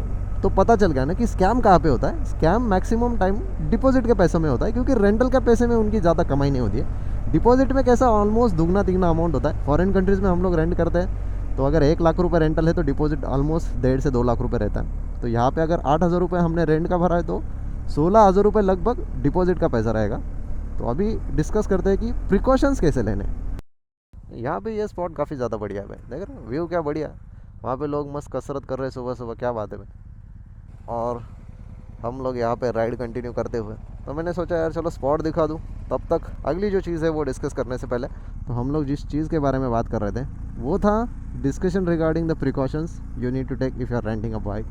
तो पता चल गया ना कि स्कैम कहाँ पे होता है। स्कैम मैक्सिमम टाइम डिपॉजिट के पैसों में होता है, क्योंकि रेंटल के पैसे में उनकी ज़्यादा कमाई नहीं होती है। डिपॉजिट में कैसा ऑलमोस्ट दुगना तिगना अमाउंट होता है। फॉरेन कंट्रीज़ में हम लोग रेंट करते हैं तो अगर 1 लाख रुपये रेंटल है तो डिपॉजिट ऑलमोस्ट 1.5 से 2 लाख रुपये रहता है। तो यहाँ पे अगर 8,000 रुपये हमने रेंट का भरा है तो 16,000 रुपये लगभग डिपॉजिट का पैसा रहेगा। तो अभी डिस्कस करते हैं कि प्रिकॉशंस कैसे लेने। यहाँ पे ये स्पॉट काफ़ी ज़्यादा बढ़िया है भाई, देख रहे हो व्यू क्या बढ़िया है। वहाँ पे लोग मस्त कसरत कर रहे हैं सुबह सुबह, क्या बात है भाई। और हम लोग यहाँ पे राइड कंटिन्यू करते हुए, तो मैंने सोचा यार चलो स्पॉट दिखा दूँ। तब तक अगली जो चीज़ है वो डिस्कस करने से पहले, तो हम लोग जिस चीज़ के बारे में बात कर रहे थे वो था discussion regarding the precautions you need to take if you are renting a bike.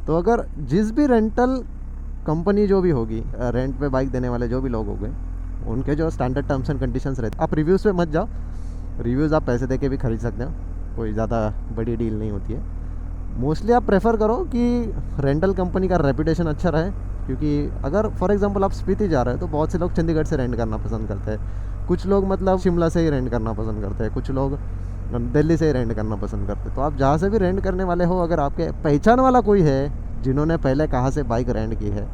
तो अगर जिस भी रेंटल कंपनी जो भी होगी, रेंट पे बाइक देने वाले जो भी लोग हो गए, उनके जो स्टैंडर्ड टर्म्स एंड कंडीशंस रहते, आप रिव्यूज़ पे मत जाओ। रिव्यूज़ आप पैसे दे के भी खरीद सकते हो, कोई ज़्यादा बड़ी डील नहीं होती है। मोस्टली आप प्रेफर करो कि रेंटल कंपनी का रेपुटेशन अच्छा रहे। क्योंकि अगर फॉर एग्जांपल आप स्पीति जा रहे हो तो बहुत से लोग चंडीगढ़ से रेंट करना पसंद करते हैं, कुछ लोग मतलब शिमला से ही रेंट करना पसंद करते हैं, कुछ लोग दिल्ली से ही रेंट करना पसंद करते हैं। तो आप जहाँ से भी रेंट करने वाले हो, अगर आपके पहचान वाला कोई है जिन्होंने पहले कहाँ से बाइक रेंट की है,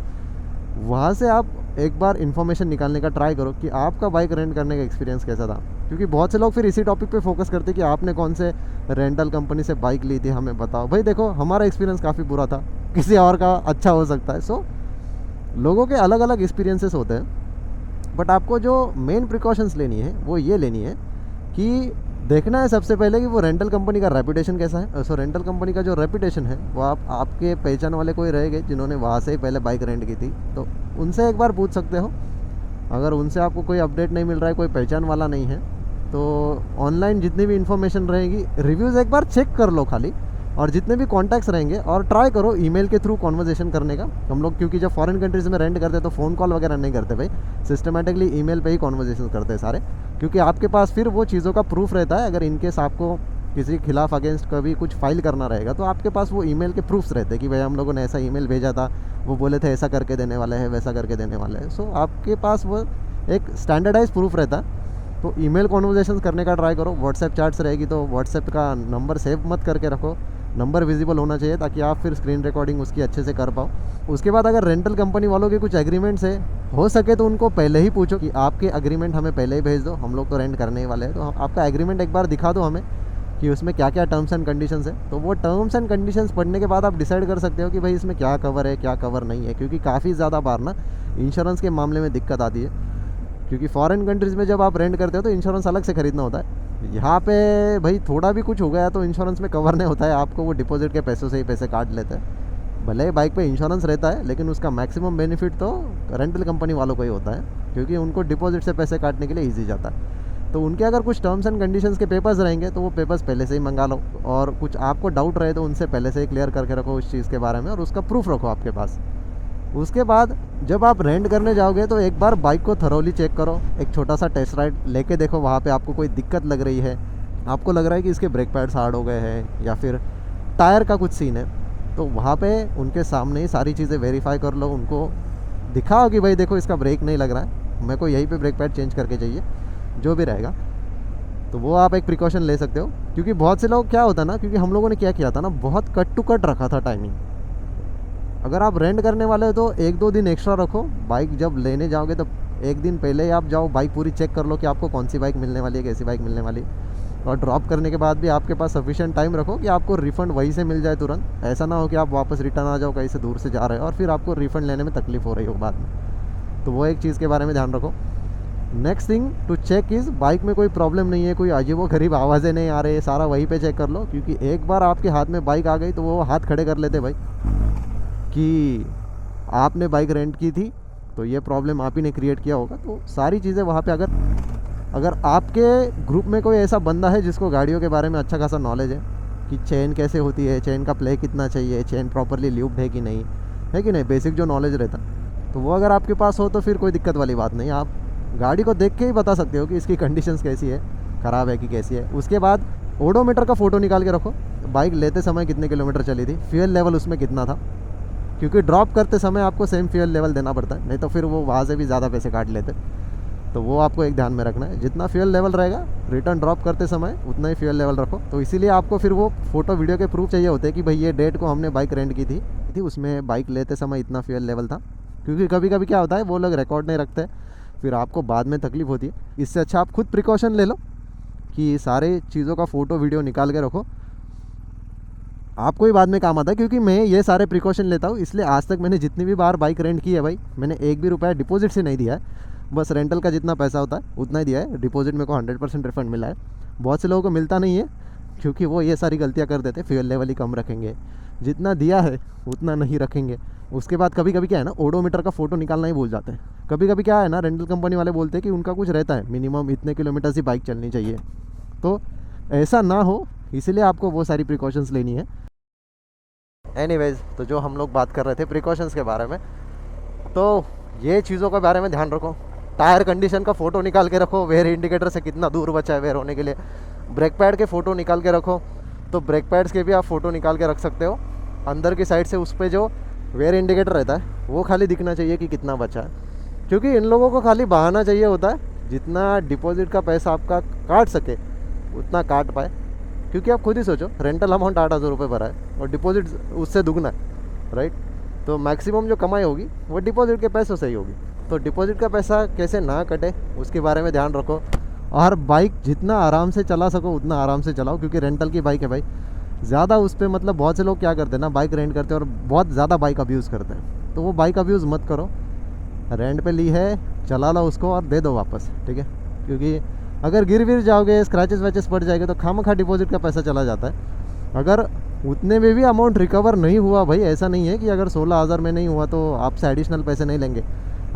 वहाँ से आप एक बार इन्फॉर्मेशन निकालने का ट्राई करो कि आपका बाइक रेंट करने का एक्सपीरियंस कैसा था। क्योंकि बहुत से लोग फिर इसी टॉपिक पे फोकस करते कि आपने कौन से रेंटल कंपनी से बाइक ली थी, हमें बताओ। भाई देखो हमारा एक्सपीरियंस काफ़ी बुरा था, किसी और का अच्छा हो सकता है। सो लोगों के अलग अलग एक्सपीरियंसेस होते हैं, बट आपको जो मेन प्रिकॉशंस लेनी है वो ये लेनी है कि देखना है सबसे पहले कि वो रेंटल कंपनी का रेपुटेशन कैसा है। सो रेंटल कंपनी का जो रेपुटेशन है वो आपके पहचान वाले कोई रहेंगे जिन्होंने वहाँ से ही पहले बाइक रेंट की थी, तो उनसे एक बार पूछ सकते हो। अगर उनसे आपको कोई अपडेट नहीं मिल रहा है, कोई पहचान वाला नहीं है, तो ऑनलाइन जितनी भी इन्फॉर्मेशन रहेगी रिव्यूज़ एक बार चेक कर लो खाली, और जितने भी कॉन्टैक्ट्स रहेंगे, और ट्राई करो ईमेल के थ्रू कॉन्वर्जेशन करने का। हम लोग क्योंकि जब फॉरेन कंट्रीज़ में रेंट करते हैं तो फ़ोन कॉल वगैरह नहीं करते भाई, सिस्टमेटिकली ईमेल पे ही कॉन्वर्जेशन करते हैं सारे। क्योंकि आपके पास फिर वो चीज़ों का प्रूफ रहता है। अगर इनकेस आपको किसी के खिलाफ अगेंस्ट कभी कुछ फाइल करना रहेगा तो आपके पास वो ईमेल के प्रूफ्स रहते हैं कि भाई हम लोगों ने ऐसा ईमेल भेजा था, वो बोले थे ऐसा करके देने वाले हैं, वैसा करके देने वाले हैं। सो आपके पास वो एक स्टैंडर्डाइज प्रूफ रहता है। तो ईमेल कॉन्वर्जेशन करने का ट्राई करो। व्हाट्सएप चैट्स रहेगी तो व्हाट्सएप का नंबर सेव मत करके रखो, नंबर विजिबल होना चाहिए ताकि आप फिर स्क्रीन रिकॉर्डिंग उसकी अच्छे से कर पाओ। उसके बाद अगर रेंटल कंपनी वालों के कुछ एग्रीमेंट्स है, हो सके तो उनको पहले ही पूछो कि आपके एग्रीमेंट हमें पहले ही भेज दो, हम लोग तो रेंट करने ही वाले हैं, तो आपका एग्रीमेंट एक बार दिखा दो हमें कि उसमें क्या क्या टर्म्स एंड कंडीशंस है। तो वो टर्म्स एंड कंडीशंस पढ़ने के बाद आप डिसाइड कर सकते हो कि भाई इसमें क्या कवर है क्या कवर नहीं है। क्योंकि काफ़ी ज़्यादा बार ना इंश्योरेंस के मामले में दिक्कत आती है, क्योंकि फॉरेन कंट्रीज़ में जब आप रेंट करते हो तो इंश्योरेंस अलग से ख़रीदना होता है। यहाँ पे भाई थोड़ा भी कुछ हो गया तो इंश्योरेंस में कवर नहीं होता है, आपको वो डिपॉजिट के पैसों से ही पैसे काट लेते हैं। भले ही बाइक पे इंश्योरेंस रहता है लेकिन उसका मैक्सिमम बेनिफिट तो रेंटल कंपनी वालों को ही होता है, क्योंकि उनको डिपॉजिट से पैसे काटने के लिए ईजी जाता है। तो उनके अगर कुछ टर्म्स एंड कंडीशंस के पेपर्स रहेंगे तो वो पेपर्स पहले से ही मंगा लो, और कुछ आपको डाउट रहे तो उनसे पहले से ही क्लियर करके रखो उस चीज़ के बारे में, और उसका प्रूफ रखो आपके पास। उसके बाद जब आप रेंट करने जाओगे तो एक बार बाइक को थरोली चेक करो, एक छोटा सा टेस्ट राइड लेके देखो। वहाँ पे आपको कोई दिक्कत लग रही है, आपको लग रहा है कि इसके ब्रेक पैड्स हार्ड हो गए हैं या फिर टायर का कुछ सीन है, तो वहाँ पे उनके सामने ही सारी चीज़ें वेरीफाई कर लो। उनको दिखाओ कि भाई देखो इसका ब्रेक नहीं लग रहा है, मेरे को यहीं पे ब्रेक पैड चेंज करके चाहिए, जो भी रहेगा। तो वो आप एक प्रिकॉशन ले सकते हो। क्योंकि बहुत से लोग क्या होता है ना, क्योंकि हम लोगों ने क्या किया था ना, बहुत कट टू कट रखा था टाइमिंग। अगर आप रेंट करने वाले हो तो 1-2 दिन एक्स्ट्रा रखो। बाइक जब लेने जाओगे तो एक दिन पहले ही आप जाओ, बाइक पूरी चेक कर लो कि आपको कौन सी बाइक मिलने वाली है, कैसी बाइक मिलने वाली है। और ड्रॉप करने के बाद भी आपके पास सफिशिएंट टाइम रखो कि आपको रिफ़ंड वहीं से मिल जाए तुरंत। ऐसा ना हो कि आप वापस रिटर्न आ जाओ कहीं से दूर से जा रहे हो और फिर आपको रिफ़ंड लेने में तकलीफ़ हो रही हो बाद में। तो वो एक चीज़ के बारे में ध्यान रखो। Next thing to check is, bike में कोई प्रॉब्लम नहीं है, कोई अजीबोगरीब आवाज़ें नहीं आ रही है, सारा वहीं पे चेक कर लो। क्योंकि एक बार आपके हाथ में बाइक आ गई तो वो हाथ खड़े कर लेते भाई कि आपने बाइक रेंट की थी तो ये प्रॉब्लम आप ही ने क्रिएट किया होगा। तो सारी चीज़ें वहाँ पे अगर आपके ग्रुप में कोई ऐसा बंदा है जिसको गाड़ियों के बारे में अच्छा खासा नॉलेज है कि चेन कैसे होती है, चेन का प्ले कितना चाहिए, चेन प्रॉपरली ल्यूब्ड है कि नहीं, है कि नहीं, बेसिक जो नॉलेज रहता, तो वो अगर आपके पास हो तो फिर कोई दिक्कत वाली बात नहीं। आप गाड़ी को देख के ही बता सकते हो कि इसकी कंडीशंस कैसी है, ख़राब है कि कैसी है। उसके बाद ओडोमीटर का फ़ोटो निकाल के रखो, बाइक लेते समय कितने किलोमीटर चली थी, फ्यूल लेवल उसमें कितना था, क्योंकि ड्रॉप करते समय आपको सेम फ्यूल लेवल देना पड़ता है, नहीं तो फिर वो वहाँ से भी ज़्यादा पैसे काट लेते। तो वो आपको एक ध्यान में रखना है, जितना फ्यूल लेवल रहेगा रिटर्न ड्रॉप करते समय उतना ही फ्यूल लेवल रखो। तो इसीलिए आपको फिर वो फोटो वीडियो के प्रूफ चाहिए होते हैं कि भाई ये डेट को हमने बाइक रेंट की थी, उसमें बाइक लेते समय इतना फ्यूल लेवल था। क्योंकि कभी कभी क्या होता है वो लोग रिकॉर्ड नहीं रखते, फिर आपको बाद में तकलीफ़ होती है। इससे अच्छा आप खुद प्रिकॉशन ले लो कि सारे चीज़ों का फ़ोटो वीडियो निकाल के रखो, आपको ही बाद में काम आता है। क्योंकि मैं ये सारे प्रिकॉशन लेता हूँ, इसलिए आज तक मैंने जितनी भी बार बाइक रेंट की है भाई, मैंने एक भी रुपया डिपॉजिट से नहीं दिया है, बस रेंटल का जितना पैसा होता है उतना ही दिया है। डिपॉजिट मेरे को 100% रिफंड मिला है। बहुत से लोगों को मिलता नहीं है क्योंकि वो ये सारी गलतियाँ कर देते, फ्यूल लेवल ही कम रखेंगे, जितना दिया है उतना नहीं रखेंगे। उसके बाद कभी कभी क्या है ना, ओडोमीटर का फ़ोटो निकालना ही भूल जाते हैं। कभी कभी क्या है ना, रेंटल कंपनी वाले बोलते हैं कि उनका कुछ रहता है मिनिमम इतने किलोमीटर ही बाइक चलनी चाहिए, तो ऐसा ना हो इसलिए आपको वो सारी प्रिकॉशंस लेनी है। एनीवेज, तो जो हम लोग बात कर रहे थे प्रिकॉशंस के बारे में, तो ये चीज़ों के बारे में ध्यान रखो। टायर कंडीशन का फ़ोटो निकाल के रखो, वेयर इंडिकेटर से कितना दूर बचा है वेयर होने के लिए। ब्रेक पैड के फ़ोटो निकाल के रखो, तो ब्रेक पैड्स के भी आप फ़ोटो निकाल के रख सकते हो। अंदर की साइड से उस पर जो वेयर इंडिकेटर रहता है वो खाली दिखना चाहिए कि कितना बचा है, क्योंकि इन लोगों को खाली बहाना चाहिए होता है जितना डिपॉजिट का पैसा आपका काट सके उतना काट पाए। क्योंकि आप खुद ही सोचो, रेंटल अमाउंट 8,000 रुपये भरा है और डिपॉजिट उससे दुगना है, राइट। तो मैक्सिमम जो कमाई होगी वो डिपॉजिट के पैसों से ही होगी। तो डिपॉजिट का पैसा कैसे ना कटे उसके बारे में ध्यान रखो। और बाइक जितना आराम से चला सको उतना आराम से चलाओ, क्योंकि रेंटल की बाइक है भाई, ज़्यादा उस पर मतलब बहुत से लोग क्या करते हैं ना, बाइक रेंट करते हैं और बहुत ज़्यादा बाइक अब्यूज़ करते हैं। तो वो बाइक अब्यूज़ मत करो, रेंट पे ली है चला लो उसको और दे दो वापस, ठीक है। क्योंकि अगर गिर विर जाओगे, स्क्रैचेस वैचेस पड़ जाएंगे तो खामखा डिपॉजिट का पैसा चला जाता है। अगर उतने में भी अमाउंट रिकवर नहीं हुआ भाई, ऐसा नहीं है कि अगर 16,000 में नहीं हुआ तो आपसे एडिशनल पैसे नहीं लेंगे।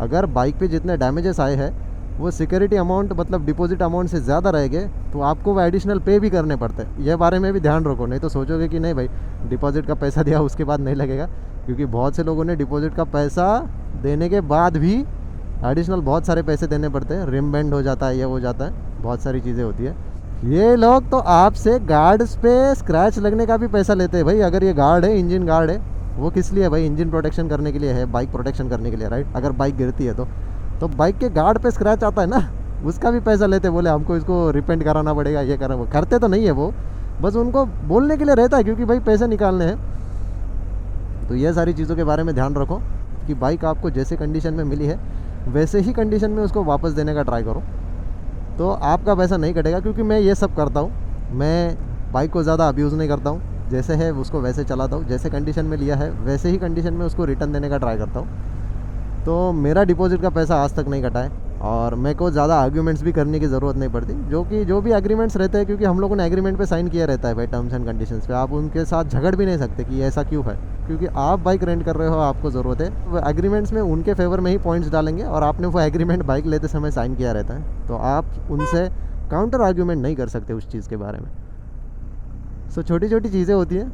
अगर बाइक पे जितने डैमेजेस आए हैं वो सिक्योरिटी अमाउंट मतलब डिपॉजिट अमाउंट से ज़्यादा रहेंगे तो आपको वो एडिशनल पे भी करने पड़ते हैं। ये बारे में भी ध्यान रखो, नहीं तो सोचोगे कि नहीं भाई डिपॉजिट का पैसा दिया उसके बाद नहीं लगेगा। क्योंकि बहुत से लोगों ने डिपॉजिट का पैसा देने के बाद भी एडिशनल बहुत सारे पैसे देने पड़ते हैं, रिम बेंड हो जाता है, ये हो जाता है, बहुत सारी चीज़ें होती है। ये लोग तो आपसे गार्ड्स पे स्क्रैच लगने का भी पैसा लेते हैं भाई। अगर ये गार्ड है, इंजन गार्ड है, वो किस लिए भाई? इंजन प्रोटेक्शन करने के लिए है, बाइक प्रोटेक्शन करने के लिए, राइट? अगर बाइक गिरती है तो बाइक के गार्ड पे स्क्रैच आता है ना, उसका भी पैसा लेते। बोले हमको इसको रिपेंट कराना पड़ेगा, ये करा, वो करते तो नहीं है वो, बस उनको बोलने के लिए रहता है, क्योंकि भाई पैसे निकालने हैं। तो ये सारी चीज़ों के बारे में ध्यान रखो कि बाइक आपको जैसे कंडीशन में मिली है वैसे ही कंडीशन में उसको वापस देने का ट्राई करो, तो आपका पैसा नहीं कटेगा। क्योंकि मैं ये सब करता हूँ, मैं बाइक को ज़्यादा अब्यूज़ नहीं करता हूँ, जैसे है उसको वैसे चलाता हूँ, जैसे कंडीशन में लिया है वैसे ही कंडीशन में उसको रिटर्न देने का ट्राई करता हूँ। तो मेरा डिपॉजिट का पैसा आज तक नहीं कटा है, और मेरे को ज़्यादा आर्ग्यूमेंट्स भी करने की ज़रूरत नहीं पड़ती। जो भी एग्रीमेंट्स रहते हैं, क्योंकि हम लोगों ने एग्रीमेंट पे साइन किया रहता है भाई, टर्म्स एंड कंडीशंस पे, आप उनके साथ झगड़ भी नहीं सकते कि ऐसा क्यों है, क्योंकि आप बाइक रेंट कर रहे हो, आपको ज़रूरत है। वो एग्रीमेंट्स में उनके फेवर में ही पॉइंट्स डालेंगे, और आपने वो एग्रीमेंट बाइक लेते समय साइन किया रहता है, तो आप उनसे काउंटर आर्ग्यूमेंट नहीं कर सकते उस चीज़ के बारे में। सो छोटी छोटी चीज़ें होती हैं,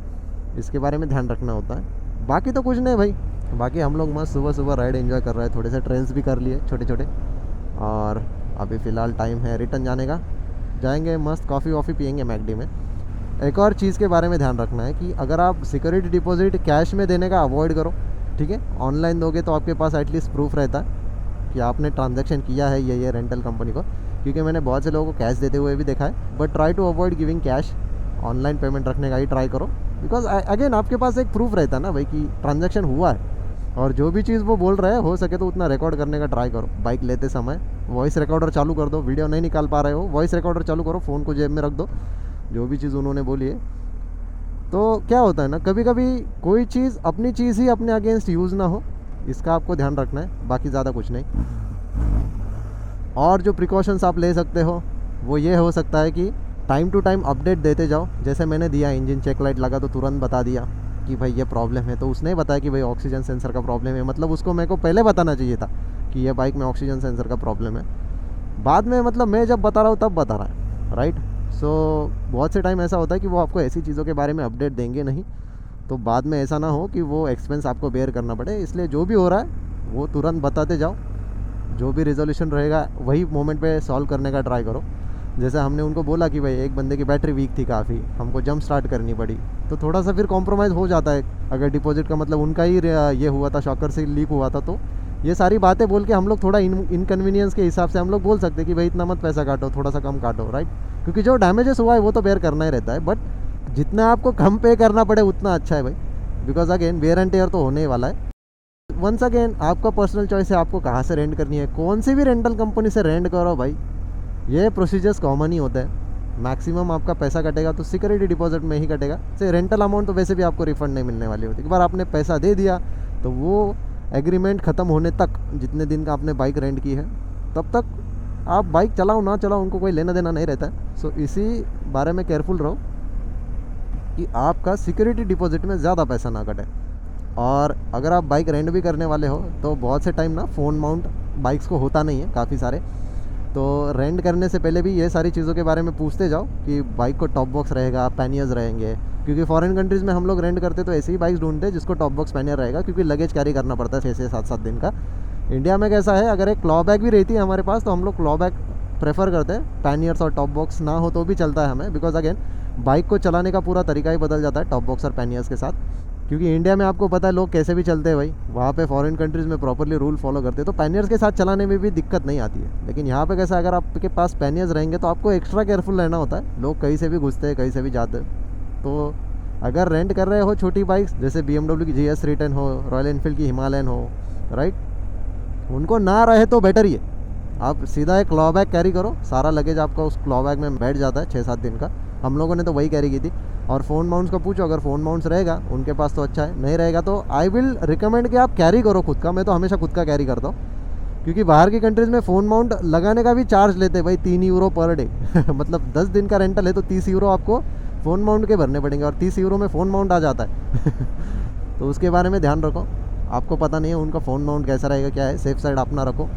इसके बारे में ध्यान रखना होता है। बाकी तो कुछ नहीं भाई, बाकी हम लोग मस्त सुबह सुबह राइड एंजॉय कर रहे हैं, थोड़े से ट्रेन्स भी कर लिए छोटे छोटे, और अभी फ़िलहाल टाइम है रिटर्न जाने का। जाएंगे मस्त कॉफ़ी वॉफ़ी पियेंगे मैकडी में। एक और चीज़ के बारे में ध्यान रखना है कि अगर आप सिक्योरिटी डिपॉजिट कैश में देने का अवॉइड करो, ठीक है? ऑनलाइन दोगे तो आपके पास एटलीस्ट प्रूफ रहता है कि आपने ट्रांजैक्शन किया है ये रेंटल कंपनी को, क्योंकि मैंने बहुत से लोगों को कैश देते हुए भी देखा है। But try to avoid giving cash, online payment रखने का ही ट्राई करो, बिकॉज अगेन आपके पास एक प्रूफ रहता है ना भाई कि ट्रांजैक्शन हुआ है, और जो भी चीज़ वो बोल रहे हैं हो सके तो उतना रिकॉर्ड करने का ट्राई करो। बाइक लेते समय वॉइस रिकॉर्डर चालू कर दो, वीडियो नहीं निकाल पा रहे हो वॉइस रिकॉर्डर चालू करो, फ़ोन को जेब में रख दो, जो भी चीज़ उन्होंने बोली है। तो क्या होता है ना, कभी कभी कोई चीज़ अपनी चीज़ ही अपने अगेंस्ट यूज़ ना हो, इसका आपको ध्यान रखना है, बाकी ज़्यादा कुछ नहीं। और जो प्रिकॉशंस आप ले सकते हो वो ये हो सकता है कि टाइम टू टाइम अपडेट देते जाओ। जैसे मैंने दिया, इंजन चेक लाइट लगा तो तुरंत बता दिया कि भाई ये प्रॉब्लम है, तो उसने बताया कि भाई ऑक्सीजन सेंसर का प्रॉब्लम है, मतलब उसको मेरे को पहले बताना चाहिए था कि ये बाइक में ऑक्सीजन सेंसर का प्रॉब्लम है। बाद में मतलब मैं जब बता रहा हूँ तब बता रहा है, राइट? सो बहुत से टाइम ऐसा होता है कि वो आपको ऐसी चीज़ों के बारे में अपडेट देंगे नहीं, तो बाद में ऐसा ना हो कि वो एक्सपेंस आपको बेयर करना पड़े। इसलिए जो भी हो रहा है वो तुरंत बताते जाओ, जो भी रिजोल्यूशन रहेगा वही मोमेंट पे सॉल्व करने का ट्राई करो। जैसे हमने उनको बोला कि भाई एक बंदे की बैटरी वीक थी काफ़ी, हमको जंप स्टार्ट करनी पड़ी, तो थोड़ा सा फिर कॉम्प्रोमाइज़ हो जाता है। अगर डिपॉजिट का मतलब उनका ही ये हुआ था, शॉकर से लीक हुआ था, तो ये सारी बातें बोल के हम लोग थोड़ा इनकन्वीनियंस के हिसाब से हम लोग बोल सकते हैं कि भाई इतना मत पैसा काटो, थोड़ा सा कम काटो, राइट? क्योंकि जो डैमेजेस हुआ है वो तो बेयर करना ही रहता है, बट जितना आपको कम पे करना पड़े उतना अच्छा है भाई, because again wear and tear तो होने ही वाला है। वंस अगेन आपका पर्सनल चॉइस है आपको कहाँ से रेंट करनी है, कौन सी भी रेंटल कंपनी से रेंट करो भाई, ये प्रोसीजर्स कॉमन ही होते हैं। मैक्सिमम आपका पैसा कटेगा तो सिक्योरिटी डिपॉजिट में ही कटेगा, से रेंटल अमाउंट तो वैसे भी आपको रिफंड नहीं मिलने वाली होती। एक बार आपने पैसा दे दिया तो वो एग्रीमेंट ख़त्म होने तक, जितने दिन का आपने बाइक रेंट की है, तब तक आप बाइक चलाओ ना चलाओ उनको कोई लेना देना नहीं रहता है। सो इसी बारे में केयरफुल रहो कि आपका सिक्योरिटी डिपॉजिट में ज़्यादा पैसा ना कटे। और अगर आप बाइक रेंट भी करने वाले हो तो बहुत से टाइम ना फ़ोन माउंट बाइक्स को होता नहीं है काफ़ी सारे, तो रेंट करने से पहले भी ये सारी चीज़ों के बारे में पूछते जाओ कि बाइक को टॉप बॉक्स रहेगा, पैनियर्स रहेंगे, क्योंकि फॉरेन कंट्रीज़ में हम लोग रेंट करते तो ऐसी ही बाइक्स ढूंढते हैं जिसको टॉप बॉक्स पैनियर रहेगा, क्योंकि लगेज कैरी करना पड़ता है 6 से 7 दिन का। इंडिया में कैसा है, अगर एक क्लॉ बैग भी रहती है हमारे पास तो हम लोग क्लॉ बैग प्रेफर करते हैं, पैनियर्स और टॉप बॉक्स ना हो तो भी चलता है हमें, बिकॉज अगेन बाइक को चलाने का पूरा तरीका ही बदल जाता है टॉप बॉक्स और पैनियर्स के साथ। क्योंकि इंडिया में आपको पता है लोग कैसे भी चलते हैं भाई, वहाँ पे फॉरेन कंट्रीज़ में प्रॉपरली रूल फॉलो करते हैं, तो पैनियर्स के साथ चलाने में भी दिक्कत नहीं आती है। लेकिन यहाँ पे कैसा, अगर आपके पास पैनियर्स रहेंगे तो आपको एक्स्ट्रा केयरफुल रहना होता है, लोग कहीं से भी घुसते हैं कहीं से भी जाते हैं। तो अगर रेंट कर रहे हो छोटी बाइक्स जैसे BMW की GS 310 हो, रॉयल एनफील्ड की हिमालयन हो, राइट, उनको ना रहे तो बेटर ही है। आप सीधा एक क्लॉ बैग कैरी करो, सारा लगेज आपका उस क्लॉ बैग में बैठ जाता है 6-7 दिन का। हम लोगों ने तो वही कैरी की थी। और फ़ोन माउंट्स का पूछो, अगर फ़ोन माउंट्स रहेगा उनके पास तो अच्छा है, नहीं रहेगा तो आई विल रिकमेंड कि आप कैरी करो खुद का। मैं तो हमेशा खुद का कैरी करता हूँ, क्योंकि बाहर की कंट्रीज़ में फ़ोन माउंट लगाने का भी चार्ज लेते हैं भाई, 3 यूरो पर डे मतलब 10 दिन का रेंटल है तो 30 यूरो आपको फ़ोन माउंट के भरने पड़ेंगे, और 30 यूरो में फ़ोन माउंट आ जाता है तो उसके बारे में ध्यान रखो, आपको पता नहीं है उनका फ़ोन माउंट कैसा रहेगा, क्या है, सेफ साइड अपना रखो,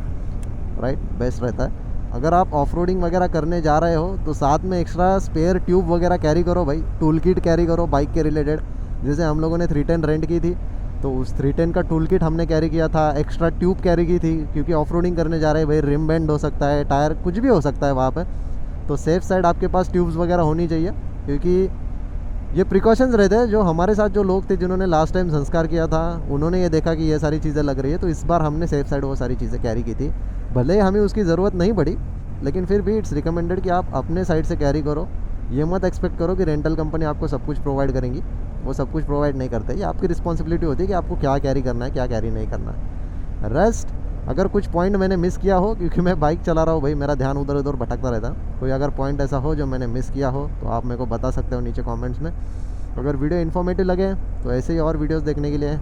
राइट, बेस्ट रहता है। अगर आप ऑफ रोडिंग वगैरह करने जा रहे हो तो साथ में एक्स्ट्रा स्पेयर ट्यूब वगैरह कैरी करो भाई, टूल किट कैरी करो बाइक के रिलेटेड। जैसे हम लोगों ने 310 रेंट की थी तो उस 310 का टूल किट हमने कैरी किया था, एक्स्ट्रा ट्यूब कैरी की थी, क्योंकि ऑफ रोडिंग करने जा रहे हैं भाई, रिम बेंड हो सकता है, टायर कुछ भी हो सकता है वहाँ पे, तो सेफ साइड आपके पास ट्यूब्स वगैरह होनी चाहिए, क्योंकि ये प्रिकॉशंस रहते हैं। जो हमारे साथ जो लोग थे जिन्होंने लास्ट टाइम संस्कार किया था, उन्होंने ये देखा कि ये सारी चीज़ें लग रही है, तो इस बार हमने सेफ साइड वो सारी चीज़ें कैरी की थी। भले ही हमें उसकी ज़रूरत नहीं पड़ी, लेकिन फिर भी इट्स रिकमेंडेड कि आप अपने साइड से कैरी करो। ये मत एक्सपेक्ट करो कि रेंटल कंपनी आपको सब कुछ प्रोवाइड करेंगी, वो सब कुछ प्रोवाइड नहीं करते। ये आपकी रिस्पॉन्सिबिलिटी होती है कि आपको क्या कैरी करना है, क्या कैरी नहीं करना है। रेस्ट अगर कुछ पॉइंट मैंने मिस किया हो, क्योंकि मैं बाइक चला रहा हूँ भाई, मेरा ध्यान उधर उधर भटकता रहता है, कोई अगर पॉइंट ऐसा हो जो मैंने मिस किया हो तो आप मेरे को बता सकते हो नीचे कमेंट्स में। अगर वीडियो इन्फॉर्मेटिव लगे तो ऐसे ही और वीडियोस देखने के लिए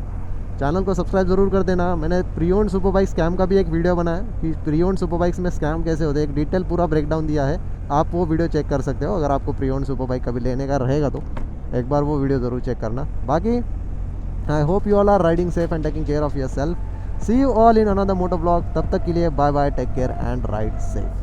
चैनल को सब्सक्राइब ज़रूर कर देना। मैंने pre owned super bike scam का भी एक वीडियो बनाया कि प्री ओन्ड सुपर बाइक्स में स्कैम कैसे होते हैं, एक डिटेल पूरा ब्रेकडाउन दिया है। आप वो वीडियो चेक कर सकते हो। अगर आपको प्री ओन्ड सुपर बाइक कभी लेने का रहेगा तो एक बार वो वीडियो ज़रूर चेक करना। बाकी I hope you all are riding safe and taking care of yourself. See you all in another moto blog. तब तक के लिए bye bye, take care and ride safe.